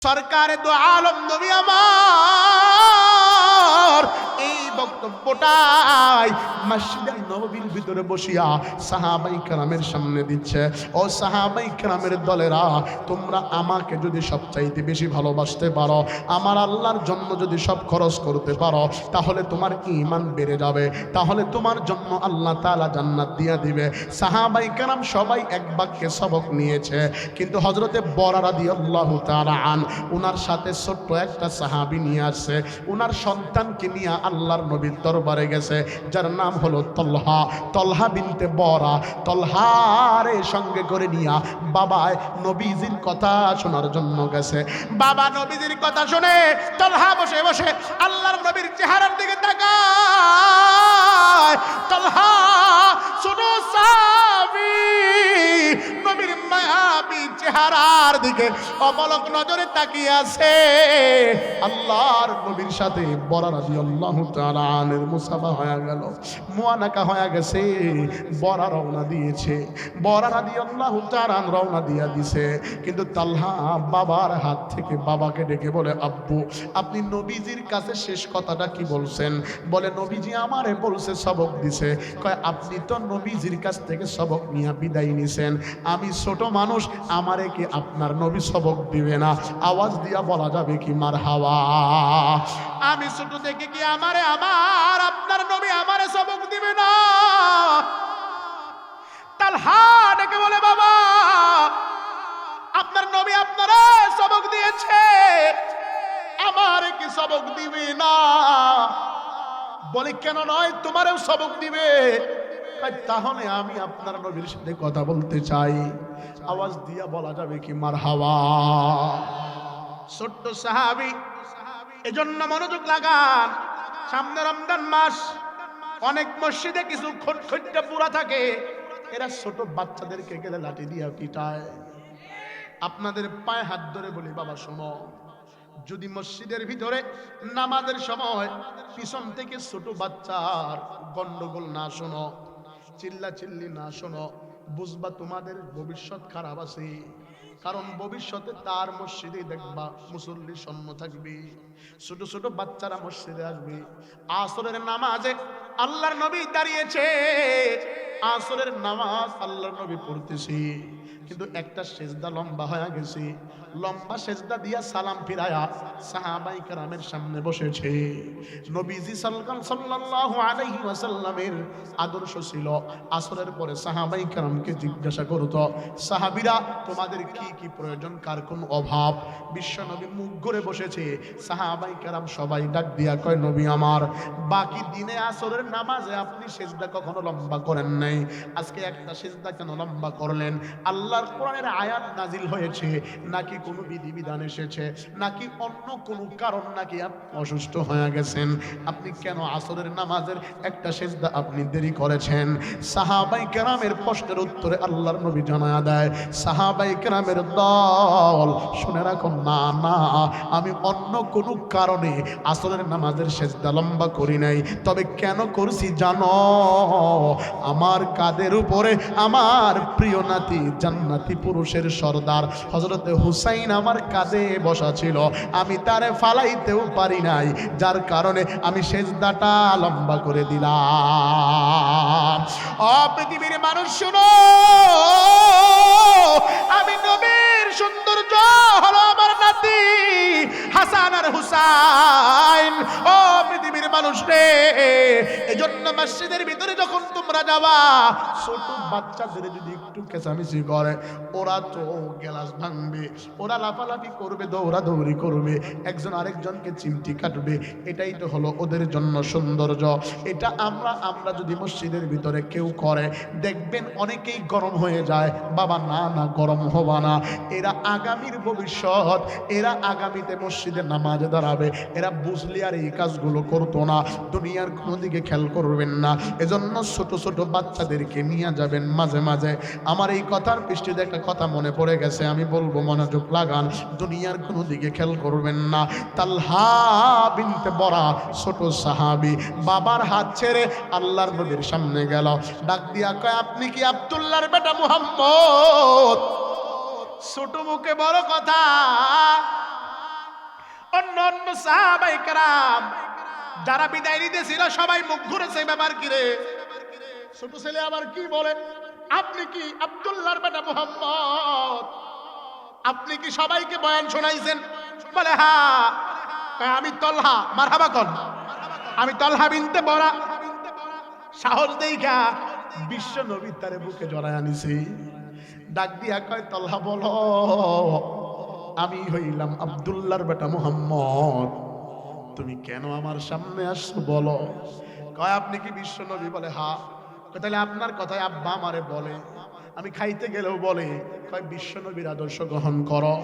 সরকারে দো আলম নবী আমার এই বক্তব্যটাই মসজিদে নববীর ভিতরে বসিয়া সাহাবাই কেরামের সামনে দিচ্ছে। ও সাহাবাই কেরামের দলেরা, তোমরা আমাকে যদি সবচাইতে বেশি ভালোবাসতে পারো, আমার আল্লাহর জন্য যদি সব খরচ করতে পারো, তাহলে তোমার ঈমান বেড়ে যাবে, তাহলে তোমার জন্য আল্লাহ তাআলা জান্নাত দিয়ে দিবে। সাহাবাই কেরাম সবাই এক বাক্যে সবক নিয়েছে, কিন্তু হযরতে বরা রাদিয়াল্লাহু তাআলা আন উনার সাথে ছোট্ট একটা সাহাবী নিয়ে আসছে। উনার সন্তানকে নিয়ে আল্লাহর নবীর দরবারে গেছে, যার নাম হলো তলহা। তলহা বিনতে বরা। তলহারে সঙ্গে করে নিয়ে বাবায় নবীজির কথা শোনার জন্য গেছে। বাবা নবীজির কথা শুনে তলহা বসে বসে আল্লাহর নবীর চেহারার দিকে তাকায়। তলহা শুনো সাহাবী নবীর মায়াবী চেহারার দিকে অপলক নজরে তাকিয়ে আছে। আল্লাহর নবীর সাথে বরা রাদিয়াল্লাহু তাআলা আনহু মুসাফা হয়ে গেল, মুআনাকা হয়ে গেছে। বরা রওনা দিয়েছে, বরা রাদিয়াল্লাহু তাআলা আনহু রওনা দিয়া দিছে, কিন্তু তালহা বাবার হাত থেকে বাবাকে ডেকে বলে, আব্বু আপনি নবীজির কাছে শেষ কথাটা কি বলছেন? বলে, নবীজি আমারে বলছে, সবক দিছে। কয়, আপনি তো নবীজির কাছ থেকে সবক নিয়ে বিদায় নিছেন, আমি ছোট মানুষ, আমারে কি আপনার নবী সবক দিবে না? আওয়াজ দিয়া বলা যাবে কি মারহাবা? আমি ছোট থেকে কি আমারে আমার আপনার নবী আমারে সবক দিবে না? তালহা ডেকে বলে, বাবা আপনার নবী আপনারে সবক দিয়েছে, আমারে কি সবক দিবে না? বলে, কেন নয়, তোমারেও সবক দিবে। তাহলে আমি আপনার নবীর সাথে কথা বলতে চাই। আওয়াজ দিয়া বলা যাবে কি মারহাবা? ছোট্ট সাহাবী, এজন্য মনোযোগ লাগান। সামনে রমজান মাস, অনেক মসজিদে কিছু খটখটটা পুরা থাকে, এরা ছোট বাচ্চাদেরকে গেলে লাঠি দিয়া পিটায়। আপনাদের পায়ে হাত ধরে বলি, বাবা শোনো, যদি মসজিদের ভিতরে নামাজের সময় পিছন থেকে ছোট বাচ্চার গন্ডগোল না শোনো, চিল্লা চিল্লি না শোনো, বুঝবা তোমাদের ভবিষ্যৎ খারাপ আছে। কারণ ভবিষ্যতে তার মসজিদে দেখবা মুসল্লি শূন্য থাকবে, ছোট ছোট বাচ্চারা মসজিদে আসবে। আসরের নামাজে আল্লাহর নবী দাঁড়িয়েছে, আসরের নামাজ আল্লাহর নবী পড়তেছি, কিন্তু একটা সেজদা লম্বা হয়ে গেছে। লম্বা সেজদা দিয়া সালাম ফিরায়া সাহাবাই কেরামের সামনে বসেছে। নবীজি সাল্লাল্লাহু আলাইহি ওয়াসাল্লামের আদর্শ ছিল, আসরের পরে সাহাবাই কেরামকে জিজ্ঞাসা করত, সাহাবীরা তোমাদের কি কি প্রয়োজন, কার কোন অভাব? বিশ্ব নবী মুখ করে বসেছে, সাহাবাই কেরাম সবাই ডাক দিয়া কয়, নবী আমার, বাকি দিনে আসরের নামাজে আপনি সেজদা কখনো লম্বা করেন নাই, আজকে একটা সেজদা কেন লম্বা করলেন? আল্লাহর কোরআনের আয়াত নাজিল হয়েছে নাকি কোনো বিধিবিধান এসেছে, নাকি অন্য কোনো কারণ, নাকি আপনি অসুস্থ হয়ে গেছেন? আপনি কেন আসরের নামাজের একটা সেজদা আপনি দেরি করেছেন? সাহাবাই কেরামের প্রশ্নের উত্তরে আল্লাহর নবী জানায়া দেয়, সাহাবাই কেরামের দল শুনে রাখো, না না, আমি অন্য কোনো কারণে আসরের নামাজের সেজদা লম্বা করি নাই। তবে কেন করছি জানো? আমার কাদের উপরে আমার প্রিয় নাতি জান্নাতি পুরুষের সর্দার হযরতে হুসাইন আমার কাঁধে বসা ছিল, আমি তারে ফালাইতেও পারি নাই, যার কারণে আমি সেজদাটা লম্বা করে দিলাম। ও পৃথিবীর মানুষ শুনো, আমি নবীর সৌন্দর্য হলো আমার নাতি হাসান আর হুসাইন। ও পৃথিবীর মানুষ রে, এজন্য মসজিদের ভিতরে যখন তোমরা যাবা, ছোট বাচ্চাদের যদি একটু কেঁচামেচি করে, ওরা তো গ্লাস ভাঙবে, ওরা লাফালাফি করবে, দৌড়াদৌড়ি করবে, একজন আরেকজনকে চিমটি কাটবে, এটাই তো হলো ওদের জন্য সৌন্দর্য। এটা আমরা যদি মসজিদের ভিতরে কেউ করে, দেখবেন অনেকেই গরম হয়ে যায়। বাবা না না, গরম হবা না, এরা আগামীর ভবিষ্যৎ, এরা আগামীতে মসজিদে নামাজে দাঁড়াবে, এরা বুঝলে আর এই কাজগুলো করতো না। দুনিয়ার কোনো দিকে খেয়াল করবেন না, এজন্য ছোট ছোট বাচ্চাদেরকে নিয়ে যাবেন মাঝে মাঝে। আমার এই কথার পৃষ্ঠে একটা কথা মনে পড়ে গেছে, আমি বলবো, মনোযোগ লাগান। দুনিয়ার কোনো দিকে খেয়াল করবেন না। তালহা বিনতে বরা ছোট সাহাবী বাবার হাত ছেড়ে আল্লাহর নবীর সামনে গেল, ডাক দিয়া কয়, আপনি কি আব্দুল্লাহর বেটা মুহাম্মদ? ছোট মুখে বড় কথা, অন্য অন্য সাহাবায়ে কেরাম যারা বিদায় নিতেছিল সবাই মুখ ঘুরেছে, ব্যাপার কি রে? ছোট ছেলে আবার কি বলে, আপনি কি আব্দুল্লাহর বেটা মুহাম্মদ? আপনি কি সবাইকে বয়ান শোনাইছেন? বলে হ্যাঁ। আমি তলহা, মারহাবা কন, আমি তলহা বিনতে বরা। সাহস দেইখা বিশ্ব নবী তারে বুকে জড়ায় আনিছে। ডাক দিয়া কয়, তলহা বলো, আমি হইলাম আব্দুল্লাহর বেটা মুহাম্মদ, তুমি কেন আমার সামনে আসছো বলো। কয় আপনি কি বিশ্ব নবী? বলে হ্যাঁ। তাহলে আপনার কথায় আব্বা আমারে বলে, আমি খাইতে গেলেও বলে, কয় বিশ্ব নবীর আদর্শ গ্রহণ করো,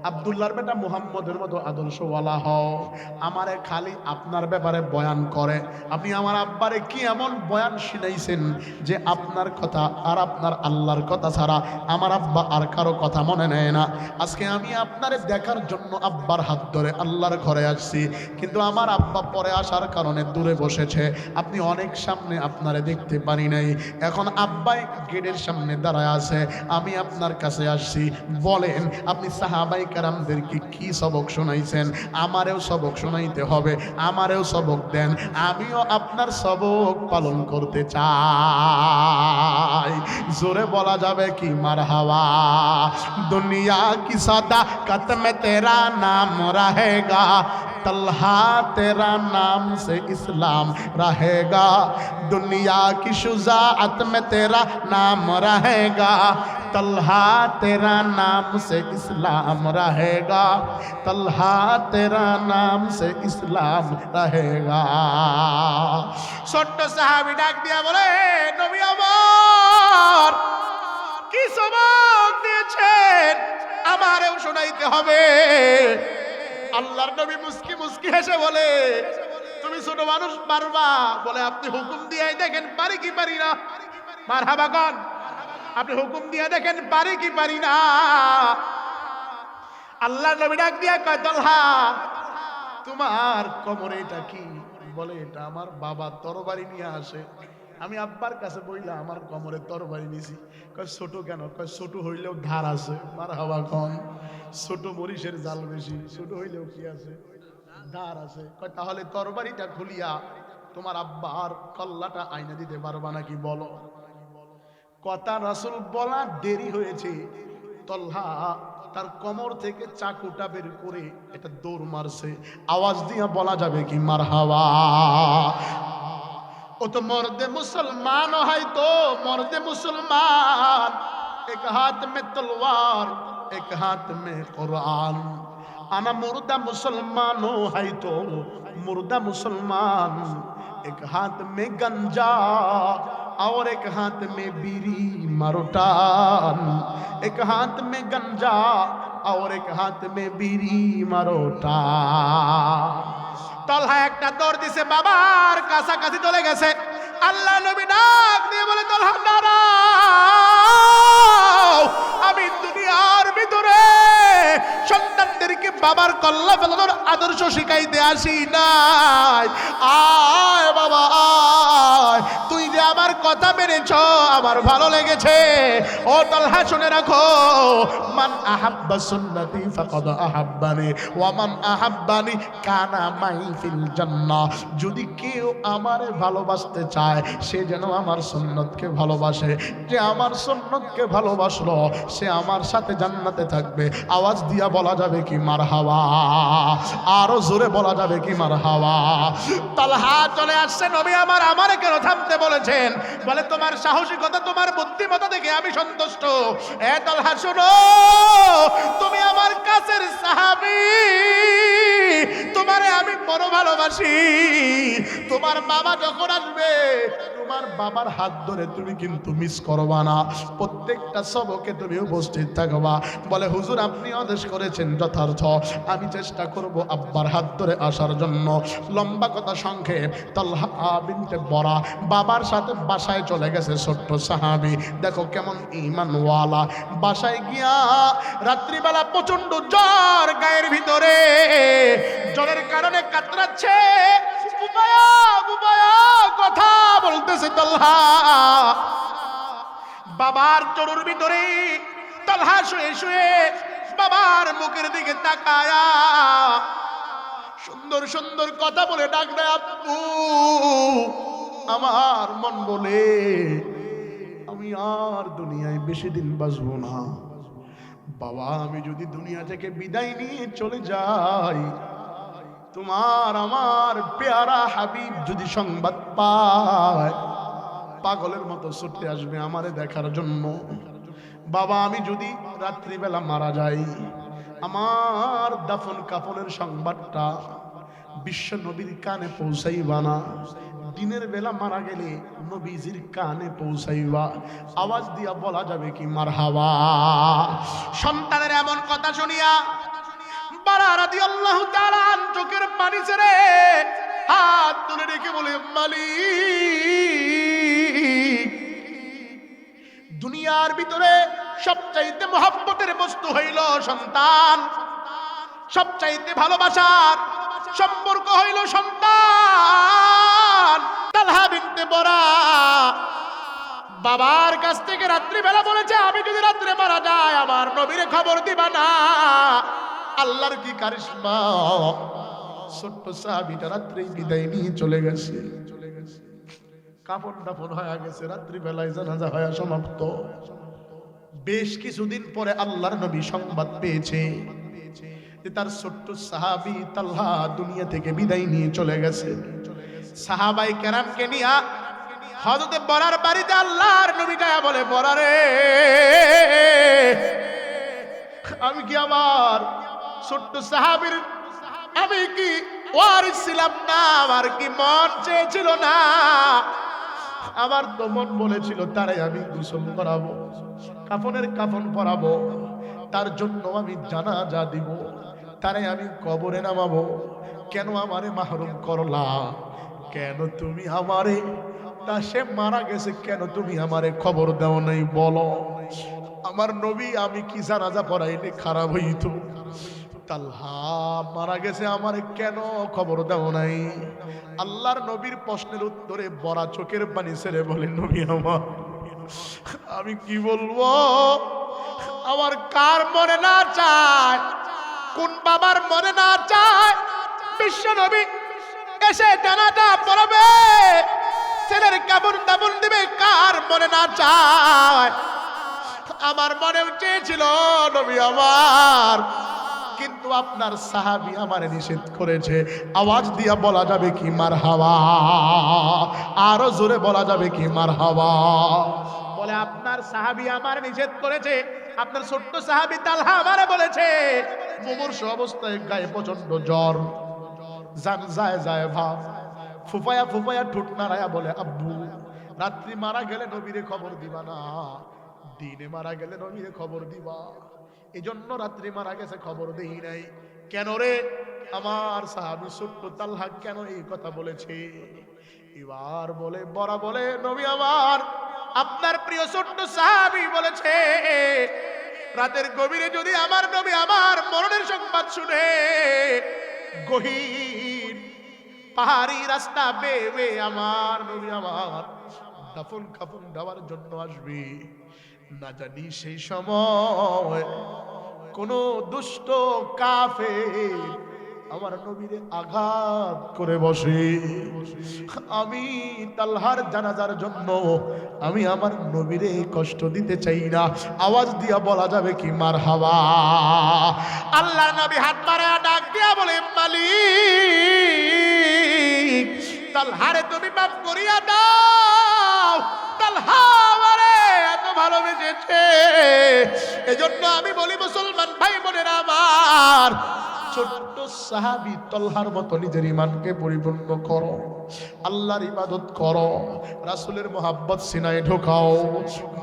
আব্দুল্লাহর বেটা মুহাম্মদের মতো আদর্শওয়ালা হও। আমারে খালি আপনার ব্যাপারে বয়ান করে। আপনি আমার আব্বারে কি এমন বয়ান শুনাইছেন যে আপনার কথা আর আপনার আল্লাহর কথা ছাড়া আমার আব্বা আর কারো কথা মনে নেয় না। আজকে আমি আপনারে দেখার জন্য আব্বার হাত ধরে আল্লাহর ঘরে আসছি, কিন্তু আমার আব্বা পরে আসার কারণে দূরে বসেছে, আপনি অনেক সামনে আপনারে দেখতে পারি নাই। এখন আব্বাই গেটের সামনে দাঁড়ায় আছে, আমি আপনার কাছে আসছি, বলেন আপনি সাহাবায়ে কেরামদেরকে কি সবক শোনাইছেন? আমারেও সবক শোনাইতে হবে, আমারেও সবক দেন, আমিও আপনার সবক পালন করতে চাই। জোরে বলা যাবে কি মারহাবা। দুনিয়া কি সাদাকত মে তেরা নাম रहेगा, तलहा तेरा नाम से इस्लाम रहेगा, दुनिया की शुजाअत में तेरा नाम रहेगा, तलहा तेरा नाम से इस्लाम रहेगा, तलहा तेरा नाम से इस्लाम रहेगा। ছোট্ট সাহাবী ডাক দিয়া বলে, নবী আমার কি সবক দিয়েছেন আমারেও শোনাইতে হবে। আল্লাহর নবী মুস্কি মুস্কি হেসে বলে, তুমি ছোট মানুষ পারবা? বলে আপনি হুকুম দিয়ে দেখেন পারি কি পারি না। মারহাবা কন, আপনি হুকুম দিয়ে দেখেন পারি কি পারি না। আল্লাহর নবী ডাক দিয়া কয়, তলহা তোমার কোমরে এটা কি? বলে এটা আমার বাবা তরবারি নিয়ে আসে, আমি আব্বার কাছে বইলা আমার কোমরে তরবারি নিছি। কয় ছোট কেন? কয় ছোট হইলেও ধার আছে। মারহাবা কন, ছোট মরিচের জাল বেশি, ছোট হইলেও কি আছে? ধার আছে। কয় তাহলে তরবারিটা খুলিয়া তোমার আব্বার কল্লাটা আইনা দিতে পারবা নাকি বলো। কথা রাসূল বলা দেরি হয়েছে, তলহা তার কোমর থেকে চাকুটা বের করে এটা দৌড় মারছে। আওয়াজ দিয়া বলা যাবে কি মারহাবা। ও তো মর্দে মুসলমান হয়, তো মর্দে মুসলমান, এক হাত মে তলওয়ার এক হাত মে কুরআন। আনা মুর্দা মুসলমান হয়, তো মুর্দা মুসলমান, এক হাত মে গঞ্জা और एक हाथ में बीड़ी मरोटान, एक हाथ में गंजा और एक हाथ में बीड़ी मरोटान। তলহা একটা দৌড় দিছে, বাবার কাছাকাছি চলে গেছে। আল্লাহ নবী ডাক দিয়ে বলে, তলহা দাঁড়াও, আমি দুনিয়ার ভিতরে সন্তানদেরকে বাবার কল্লা ফেলানোর আদর্শ শিখাইতে আসি নাই। আয় বাবা আয়, তুই যে আমার কথা মেনেছ আমার ভালো লেগেছে। ও তলহা শুনে রাখো, মান আহাব্বা সুন্নতি ফাকাদ আহাব্বানি ওয়া মান আহাব্বানি কানা মাই ফিল জান্নাহ। যদি কেউ আমারে ভালোবাসতে চায় সে যেন আমার সুন্নতকে ভালোবাসে, যে আমার সুন্নতকে ভালোবাসলো সে আমার সাথে জান্নাতে থাকবে। আওয়াজ দিয়া বলা যাবে কি মারহাবা, আরো জোরে বলা যাবে কি মারহাবা। তলহা চলে আসছে, নবী আমার আমারে কেন থামতে বলেছেন? বলে তোমার সাহসিকতা তোমার বুদ্ধিমত্তা দেখে আমি সন্তুষ্ট। এ তলহা শোনো, তুমি আমার কাছের সাহাবী, তোমারে আমি বড় ভালোবাসি। তোমার বাবা যখন আসবে তোমার বাবার হাত ধরে তুমি কিন্তু মিস করবা না, প্রত্যেকটা সবকে তুমি উপস্থিত থাকবা। বলে হুজুর আপনি আদেশ করেছেন যথার্থ, আমি চেষ্টা করব আব্বার হাত ধরে আসার জন্য। লম্বা কথা সংক্ষেপ, তলহা বিনতে বরা বাবার সাথে বাসায় চলে গেছে ছোট্ট সাহাবী। দেখো কেমন ঈমানওয়ালা। বাসায় গিয়া রাত্রিবেলা প্রচন্ড জ্বর গায়ের ভিতরে, জ্বরের কারণে কাতরাচ্ছে, বুবায়া বুবায়া কথা বলতেছে তলহা। বাবার চরুর ভিতরে তলহা শুয়ে শুয়ে বাবার মুখের দিকে তাকায়া সুন্দর সুন্দর কথা বলে ডাক দেয়, আব্বু। আমার মন বলে আমি আর দুনিয়ায় বেশি দিন বাঁচবো না। বাবা, আমি যদি দুনিয়া থেকে বিদায় নিয়ে চলে যাই, তোমার আমার পেয়ারা হাবিব যদি সংবাদ পায়, পাগলের মতো ছুটে আসবে আমারে দেখার জন্য। বাবা, আমি যদি রাত্রিবেলা মারা যাই, আমার দাফন কাফনের সংবাদটা বিশ্ব নবীর কানে পৌঁছাইবা না, দিনের বেলা মারা গেলে নবীজির কানে পৌঁছাইবা। আওয়াজ দিয়া বলা যাবে কি মারহাবা। সন্তানের এমন কথা শুনিয়া বারা রাদিয়াল্লাহু তাআলা চোখের পানি ছেড়ে হাত তুলে রেখে বলে, মালিক, দুনিয়ার ভিতরে সবচাইতে মহব্বতের বস্তু হইল সন্তান, সবচাইতে ভালোবাসার সম্পর্ক হইল সন্তান। তালহা বিনতে বরা বাবার কাছ থেকে রাত্রিবেলা বলেছে, আমি যদি রাত্রে মারা যায় আমার নবীরে খবর দিবা না। আল্লাহর কি কারিশমা, ছোট্ট সাহাবীটা রাত্রেই বিদায় নিয়ে চলে গেছে। কাফন দাফন হয়ে গেছে, রাত্রিবেলায় জানাজা হয়ে সমাপ্ত। বেশ কিছুদিন পরে আল্লাহর নবী সংবাদ পেয়েছে যে তার ছোট্ট সাহাবী তালহা দুনিয়া থেকে বিদায় নিয়ে চলে গেছে। সাহাবাই কেরামকে নিয়ে হযরতে বরার বাড়িতে আল্লাহর নবী যায় বলে, বরা রে, আমি কি আমার ছোট্ট সাহাবীর আমি কি ওয়ারিস ছিলাম না? আমার কি মন চেয়েছিল না? আমার তো মন বলেছিল তারে আমি গোসল করাবো, কাফনের কাফন পরাবো, তার জন্য আমি জানাজা দিব, তারে আমি কবরে নামাবো। কেন আমারে মাহরুম করলা? কেন তুমি আমারে, তা সে মারা গেছে, কেন তুমি আমারে খবর দাও নাই বলো? আমার নবী আমি কি জানাজা পড়াইলে খারাপ হইতো? তালহা মারা গেছে, আমারে কেন খবর দাও নাই? আল্লাহর নবীর প্রশ্নের উত্তরে বড়া চোখের পানি ছেড়ে বলে, নবী আমার, আমি কি বলবো? আমার কার মনে না চায়, কোন বাবার মনে না চায় বিশ্ব নবী এসে জানাজা পড়াবে, ছেলের কাফন দাফন দিবে? কার মনে না চায়? আমার মনেও চেয়েছিল নবী আমার, কিন্তু আপনার সাহাবী আমারে নিষেধ করেছে। আওয়াজ দিয়া বলা যাবে কি মারহাবা? আরো জোরে বলা যাবে কি মারহাবা? বলে, আপনার সাহাবী আমার নিষেধ করেছে, আপনার ছোট্ট সাহাবী তালহা আমারে বলেছে। মুমূর্ষ অবস্থায় গায়ে প্রচন্ড জ্বর, জান যায় যায় ভাব, ফুফায়া ফুফায়া ঠোঁট নাড়ায়া বলে, আব্বু, রাত্রি মারা গেলে নবীরে খবর দিবা না, দিনে মারা গেলে নবীরে খবর দিবা। এজন্য রাত্রি মারা গেছে খবর দেই নাই। কেন রে? আমার সাহাবী ছোট্ট তালহা কেন এই কথা বলেছে? এবার বলে, বড়া বলে, নবী আমার, আপনার প্রিয় ছোট্ট সাহাবী বলেছে, রাতের গভীরে যদি আমার নবী আমার মরণের সংবাদ শুনে গহীন পাহাড়ি রাস্তা বেয়ে আমার নবী আমার দাফন কাফন দেওয়ার জন্য আসবে, না জানি সেই সময় কোন দুষ্ট কাফের আমার নবীরে আঘাত করে বসে। আমি তালহার জানাজার জন্য আমি আমার নবীরে কষ্ট দিতে চাই না। আওয়াজ দিয়া বলা যাবে কি মারহাবা? আল্লাহর নবী হাত মারা ডাক দিয়া বলে, মালিক, তালহারে তুমি মাফ করিয়া দাও। তালহা আমারে এত ভালোবেসেছে, এজন্য আমি বলি মুসলমান ভাই বোনেরা আমার, ছোট্ট সাহাবী তালহার মতো নিজের ঈমানকে পরিপূর্ণ করো, আল্লাহর ইবাদত করো, রাসূলের মোহাব্বত সিনায় ঢোকাও,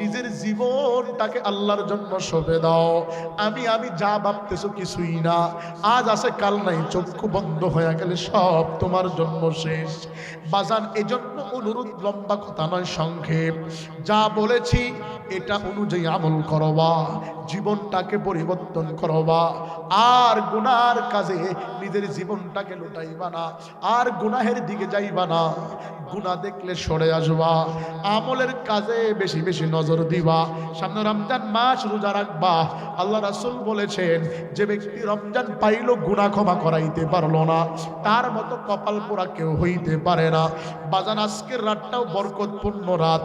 নিজের জীবনটাকে আল্লাহর জন্য সঁপে দাও। আমি যা ভাবতেছো কিছুই না, আজ আছে কাল নাই, চক্ষু বন্ধ হয়ে গেলে সব তোমার জন্য শেষ। বাজান, এজন্য অনুরোধ, লম্বা কথা নয়, সংক্ষেপ যা বলেছি এটা অনুযায়ী আমল করবা, জীবনটাকে পরিবর্তন করবা। আর গুনার কাজে নিজের জীবনটাকে লুটাইবা না, আর গুনাহের দিকে যাইবা না। গুনাহ দেখলে সরে আসবা, আমলের কাজে বেশি বেশি নজর দিবা। সামনে রমজান মাস, রোজা রাখবা। আল্লাহ রাসূল বলেছেন, যে ব্যক্তি রমজান পাইল গুনাহ ক্ষমা করাইতে পারলো না, তার মতো কপাল পোড়া কেউ হইতে পারে না। বাজান, আজকের রাতটাও বরকতপূর্ণ রাত।